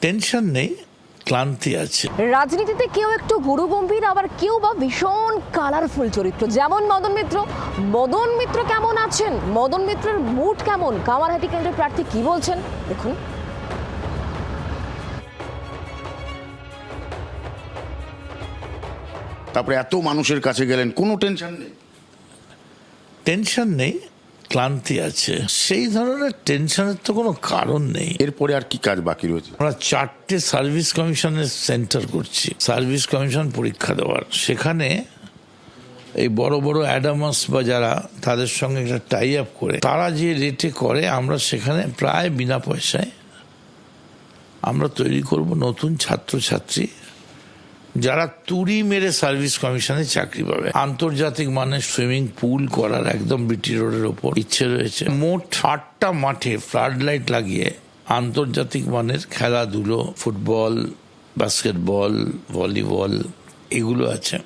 Tension নেই, ক্লান্তি আছে। রাজনীতিতে কেউ একটু গুরু গম্ভীর, আবার কেউ বা ভীষণ কালারফুল চরিত্র, যেমন মদন মিত্র। মদন মিত্র কেমন আছেন, মদন মিত্রের মুড কেমন, কামারহাটি কেন্দ্রের প্রার্থী কি বলছেন দেখুন। তারপরে এত মানুষের কাছে গেলেন, কোনো টেনশন নেই? টেনশন নেই, ক্লান্তি আছে। সেই ধরনের টেনশনের তো কোনো কারণ নেই। এরপরে আর কি কাজ বাকি রয়েছে? আমরা 4টে সার্ভিস কমিশনের সেন্টার করছি, সার্ভিস কমিশন পরীক্ষা দেওয়ার। সেখানে এই বড় বড় অ্যাডামাস বা যারা, তাদের সঙ্গে একটা টাই আপ করে তারা যে রেটে করে, আমরা সেখানে প্রায় বিনা পয়সায় আমরা তৈরি করব নতুন ছাত্রছাত্রী, যারা তুড়ি মেরে সার্ভিস কমিশনে চাকরি পাবে। আন্তর্জাতিক মানের সুইমিং পুল করার একদম বিটি রোডের ওপর ইচ্ছে রয়েছে। মোট 8টা মাঠে ফ্লাড লাইট লাগিয়ে আন্তর্জাতিক মানের খেলাধুলো, ফুটবল, বাস্কেটবল, ভলিবল এগুলো আছে।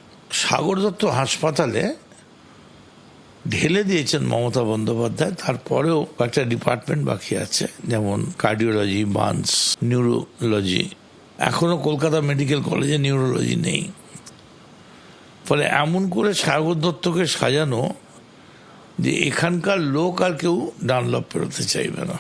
সাগর দত্ত হাসপাতালে ঢেলে দিয়েছেন মমতা বন্দ্যোপাধ্যায়, তারপরেও একটা ডিপার্টমেন্ট বাকি আছে, যেমন কার্ডিওলজি, বার্নস, নিউরোলজি। এখনো কলকাতা মেডিকেল কলেজে নিউরোলজি নেই। ফলে এমন করে সাগর দত্তকে সাজানো যে এখানকার লোক আর কেউ ডানলপ পেরোতে চাইবে না।